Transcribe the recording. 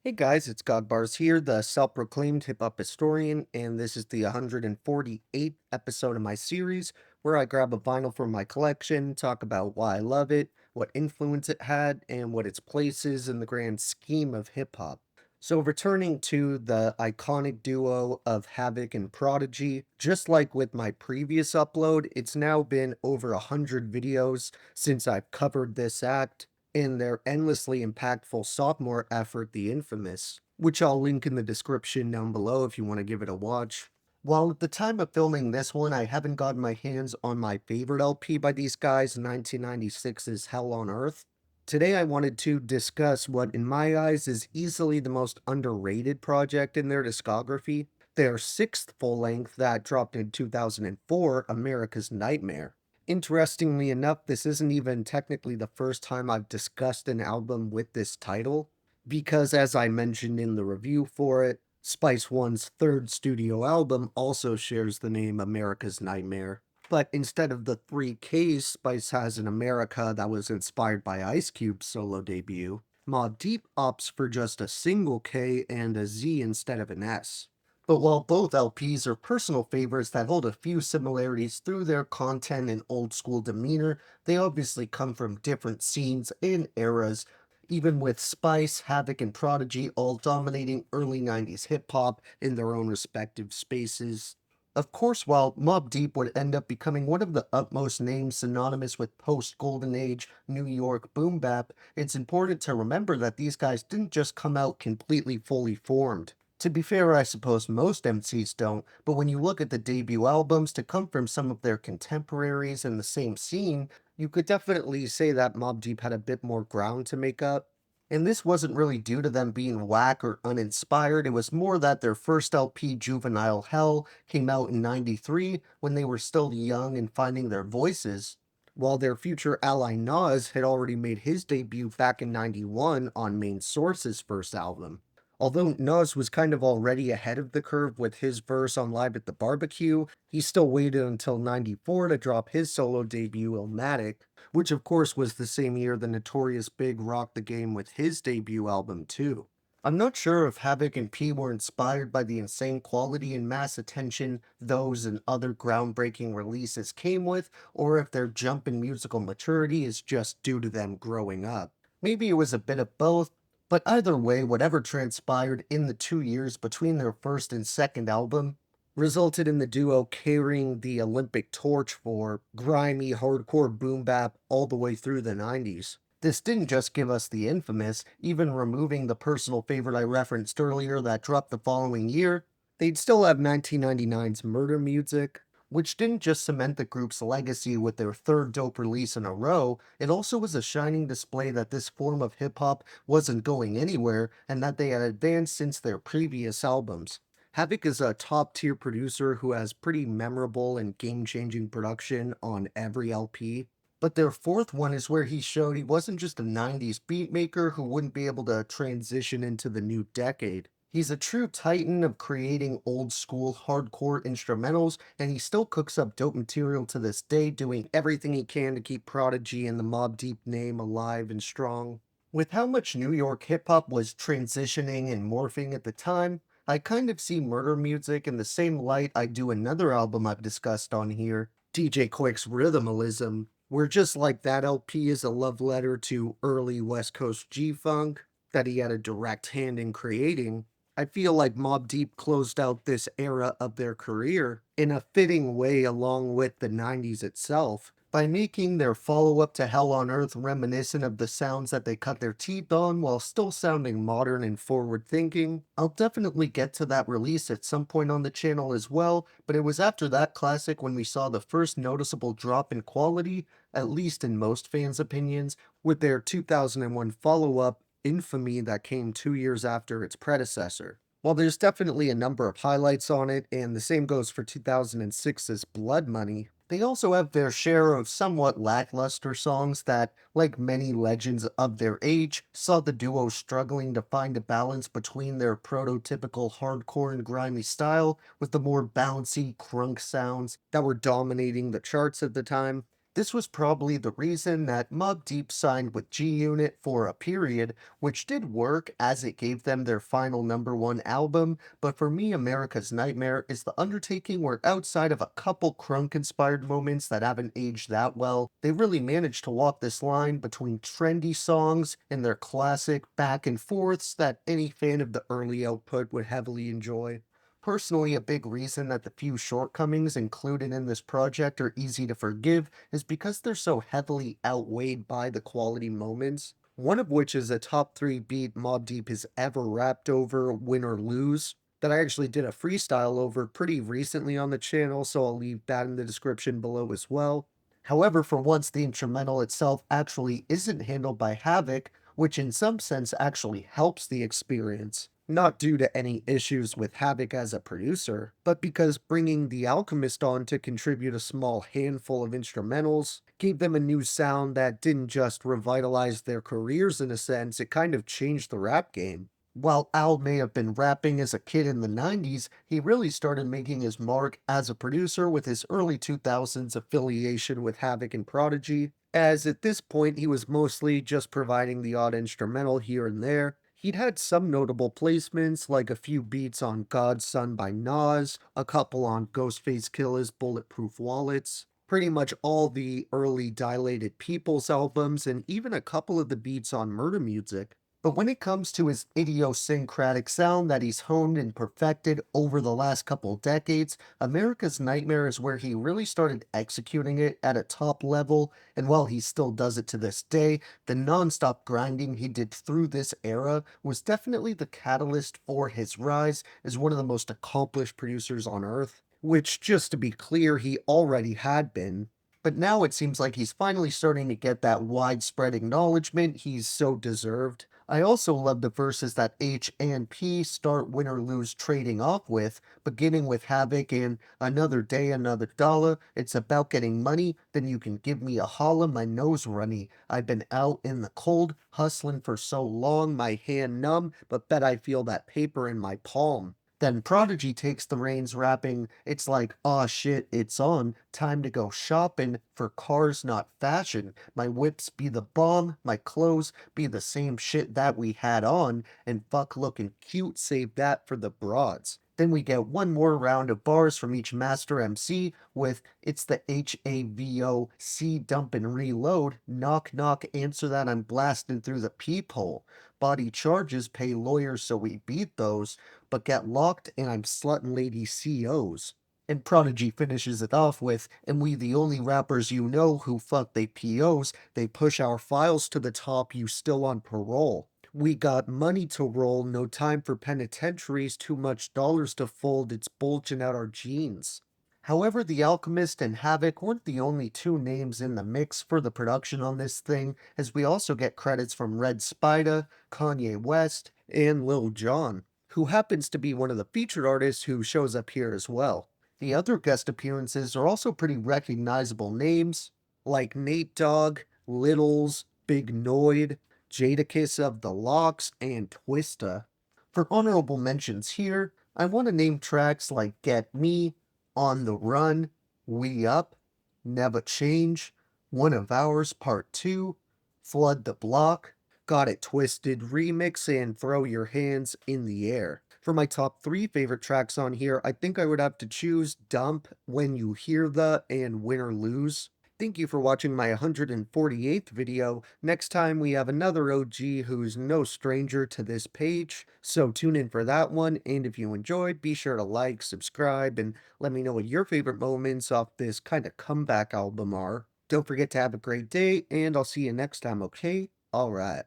Hey guys, it's Godbars here, the self-proclaimed hip-hop historian, and this is the 148th episode of my series where I grab a vinyl from my collection, talk about why I love it, what influence it had, and what its place is in the grand scheme of hip-hop. So returning to the iconic duo of Havoc and Prodigy, just like with my previous upload, it's now been over 100 videos since I've covered this act in their endlessly impactful sophomore effort, The Infamous, which I'll link in the description down below if you want to give it a watch. While at the time of filming this one, I haven't gotten my hands on my favorite LP by these guys, 1996's Hell on Earth. Today I wanted to discuss what, in my eyes, is easily the most underrated project in their discography, their sixth full-length that dropped in 2004, America's Nightmare. Interestingly enough, this isn't even technically the first time I've discussed an album with this title, because as I mentioned in the review for it, Spice One's third studio album also shares the name America's Nightmare. But instead of the three Ks, Spice has an America that was inspired by Ice Cube's solo debut. Mobb Deep opts for just a single K and a Z instead of an S. But while both LPs are personal favorites that hold a few similarities through their content and old school demeanor, they obviously come from different scenes and eras, even with Spice, Havoc, and Prodigy all dominating early 90s hip hop in their own respective spaces. Of course, while Mobb Deep would end up becoming one of the utmost names synonymous with post-Golden Age New York boom bap, it's important to remember that these guys didn't just come out completely fully formed. To be fair, I suppose most MCs don't, but when you look at the debut albums to come from some of their contemporaries in the same scene, you could definitely say that Mobb Deep had a bit more ground to make up. And this wasn't really due to them being whack or uninspired, it was more that their first LP, Juvenile Hell, came out in '93 when they were still young and finding their voices, while their future ally Nas had already made his debut back in '91 on Main Source's first album. Although Nas was kind of already ahead of the curve with his verse on Live at the Barbecue, he still waited until '94 to drop his solo debut, Illmatic, which of course was the same year the Notorious Big rocked the game with his debut album too. I'm not sure if Havoc and P were inspired by the insane quality and mass attention those and other groundbreaking releases came with, or if their jump in musical maturity is just due to them growing up. Maybe it was a bit of both, but either way, whatever transpired in the 2 years between their first and second album resulted in the duo carrying the Olympic torch for grimy hardcore boom bap all the way through the 90s. This didn't just give us the infamous, even removing the personal favorite I referenced earlier that dropped the following year, they'd still have 1999's Murder Music, which didn't just cement the group's legacy with their third dope release in a row, it also was a shining display that this form of hip hop wasn't going anywhere and that they had advanced since their previous albums. Havoc is a top tier producer who has pretty memorable and game changing production on every LP. But their fourth one is where he showed he wasn't just a 90s beat maker who wouldn't be able to transition into the new decade. He's a true titan of creating old school hardcore instrumentals, and he still cooks up dope material to this day, doing everything he can to keep Prodigy and the Mobb Deep name alive and strong. With how much New York hip hop was transitioning and morphing at the time, I kind of see Murder Music in the same light I do another album I've discussed on here, DJ Quick's Rhythmalism, where just like that LP is a love letter to early West Coast G-Funk that he had a direct hand in creating, I feel like Mobb Deep closed out this era of their career in a fitting way along with the 90s itself by making their follow-up to Hell on Earth reminiscent of the sounds that they cut their teeth on while still sounding modern and forward-thinking. I'll definitely get to that release at some point on the channel as well, but it was after that classic when we saw the first noticeable drop in quality, at least in most fans' opinions, with their 2001 follow-up, Infamy, that came 2 years after its predecessor. While there's definitely a number of highlights on it, and the same goes for 2006's Blood Money, they also have their share of somewhat lackluster songs that, like many legends of their age, saw the duo struggling to find a balance between their prototypical hardcore and grimy style with the more bouncy, crunk sounds that were dominating the charts at the time. This was probably the reason that Mobb Deep signed with G-Unit for a period, which did work as it gave them their final #1 album, but for me, America's Nightmare is the undertaking where outside of a couple crunk-inspired moments that haven't aged that well, they really managed to walk this line between trendy songs and their classic back and forths that any fan of the early output would heavily enjoy. Personally, a big reason that the few shortcomings included in this project are easy to forgive is because they're so heavily outweighed by the quality moments. One of which is a top 3 beat Mobb Deep has ever rapped over, Win or Lose, that I actually did a freestyle over pretty recently on the channel, so I'll leave that in the description below as well. However, for once, the instrumental itself actually isn't handled by Havoc, which in some sense actually helps the experience. Not due to any issues with Havoc as a producer, but because bringing The Alchemist on to contribute a small handful of instrumentals gave them a new sound that didn't just revitalize their careers in a sense, it kind of changed the rap game. While Al may have been rapping as a kid in the 90s, he really started making his mark as a producer with his early 2000s affiliation with Havoc and Prodigy, as at this point he was mostly just providing the odd instrumental here and there. He'd had some notable placements, like a few beats on God's Son by Nas, a couple on Ghostface Killah's Bulletproof Wallets, pretty much all the early Dilated Peoples albums, and even a couple of the beats on Murder Music. But when it comes to his idiosyncratic sound that he's honed and perfected over the last couple decades, America's Nightmare is where he really started executing it at a top level, and while he still does it to this day, the non-stop grinding he did through this era was definitely the catalyst for his rise as one of the most accomplished producers on earth, which, just to be clear, he already had been. But now it seems like he's finally starting to get that widespread acknowledgement he's so deserved. I also love the verses that H and P start Win or Lose trading off with, beginning with Havoc and Another Day, Another Dollar. It's about getting money, then you can give me a holla, my nose runny. I've been out in the cold, hustling for so long, my hand numb, but bet I feel that paper in my palm. Then Prodigy takes the reins, rapping, it's like, aw shit, it's on, time to go shopping for cars, not fashion. My whips be the bomb, my clothes be the same shit that we had on, and fuck looking cute, save that for the broads. Then we get one more round of bars from each master MC with it's the HAVOC dump and reload, knock knock, answer that I'm blasting through the peephole. Body charges, pay lawyers so we beat those, but get locked and I'm slutting lady COs. And Prodigy finishes it off with, and we the only rappers you know who fuck they POs, they push our files to the top, you still on parole. We got money to roll, no time for penitentiaries, too much dollars to fold, it's bulging out our jeans. However, The Alchemist and Havoc weren't the only two names in the mix for the production on this thing, as we also get credits from Red Spida, Kanye West, and Lil Jon, who happens to be one of the featured artists who shows up here as well. The other guest appearances are also pretty recognizable names, like Nate Dogg, Littles, Big Noid, Jadakiss of the Locks, and Twista. For honorable mentions here, I want to name tracks like Get Me, On the Run, We Up, Never Change, One of Ours Part 2, Flood the Block, Got It Twisted Remix, and Throw Your Hands in the Air. For my top 3 favorite tracks on here, I think I would have to choose Dump, When You Hear The, and Win or Lose. Thank you for watching my 148th video. Next time we have another OG who's no stranger to this page, so tune in for that one, and if you enjoyed, be sure to like, subscribe, and let me know what your favorite moments off this kind of comeback album are. Don't forget to have a great day, and I'll see you next time, okay? Alright.